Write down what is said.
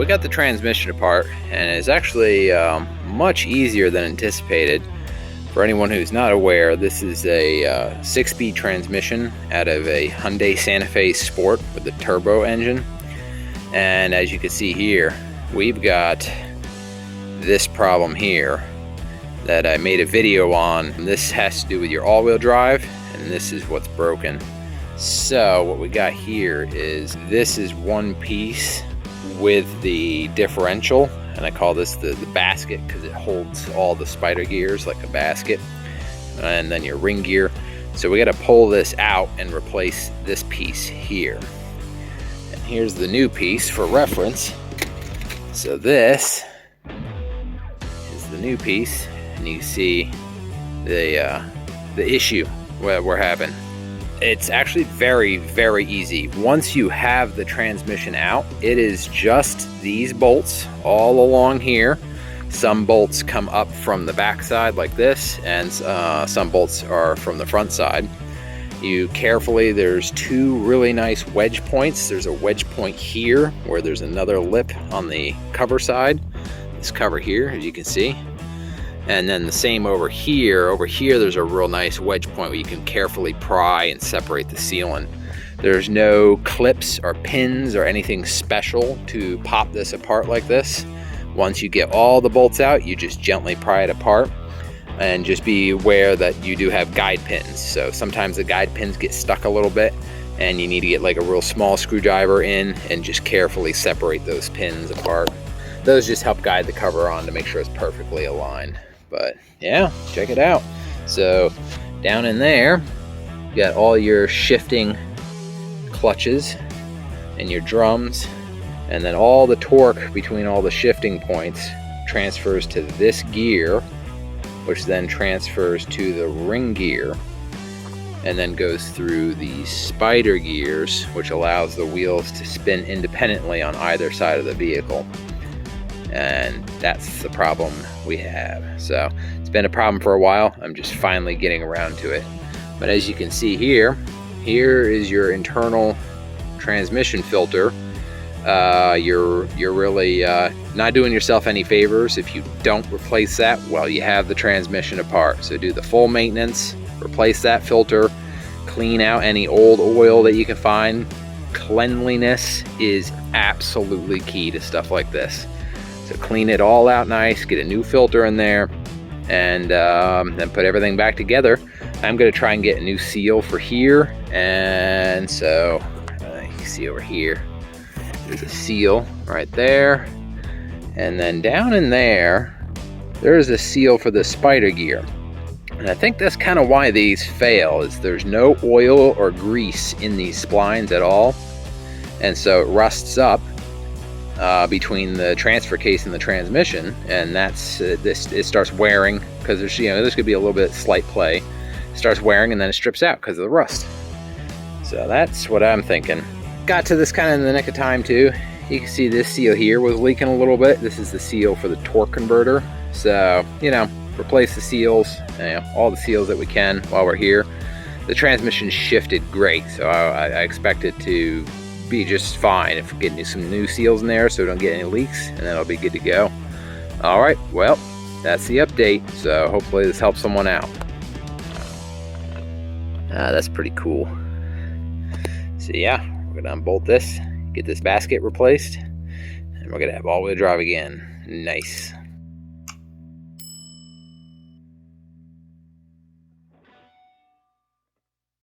we got the transmission apart, and it's actually much easier than anticipated. For anyone who's not aware, this is a 6-speed transmission out of a Hyundai Santa Fe Sport with a turbo engine. And as you can see here, we've got this problem here that I made a video on. This has to do with your all-wheel drive, and this is what's broken. So what we got here is, this is one piece with the differential, and I call this the basket because it holds all the spider gears like a basket, and then your ring gear. So we got to pull this out and replace this piece here. And here's the new piece for reference. So this is the new piece, and you see the issue we're having. It's actually very, very easy. Once you have the transmission out, it is just these bolts all along here. Some bolts come up from the back side like this, and some bolts are from the front side. You carefully, there's two really nice wedge points. There's a wedge point here where there's another lip on the cover side. This cover here, as you can see. And then the same over here. Over here, there's a real nice wedge point where you can carefully pry and separate the sealant. There's no clips or pins or anything special to pop this apart like this. Once you get all the bolts out, you just gently pry it apart. And just be aware that you do have guide pins. So sometimes the guide pins get stuck a little bit, and you need to get like a real small screwdriver in and just carefully separate those pins apart. Those just help guide the cover on to make sure it's perfectly aligned. But yeah, check it out. So down in there, you got all your shifting clutches and your drums, and then all the torque between all the shifting points transfers to this gear, which then transfers to the ring gear, and then goes through the spider gears, which allows the wheels to spin independently on either side of the vehicle. And that's the problem we have. So it's been a problem for a while. I'm just finally getting around to it. But as you can see here, here is your internal transmission filter. You're really not doing yourself any favors if you don't replace that while you have the transmission apart. So do the full maintenance, replace that filter, clean out any old oil that you can find. Cleanliness is absolutely key to stuff like this. So clean it all out nice, get a new filter in there, and then put everything back together. I'm going to try and get a new seal for here. And so you can see over here, there's a seal right there. And then down in there, there's a seal for the spider gear. And I think that's kind of why these fail, is there's no oil or grease in these splines at all. And so it rusts up between the transfer case and the transmission, and that's it starts wearing because there's there's gonna be a little bit of slight play. It starts wearing and then it strips out because of the rust. So that's what I'm thinking. Got to this kind of in the nick of time too. You can see this seal here was leaking a little bit. This is the seal for the torque converter. So replace the seals, all the seals that we can while we're here. The transmission shifted great, so I expect it to be just fine if we get some new seals in there so we don't get any leaks, and then it'll be good to go. All right, well, that's the update, so hopefully this helps someone out. That's pretty cool. So yeah, we're gonna unbolt this, get this basket replaced, and we're gonna have all-wheel drive again. Nice.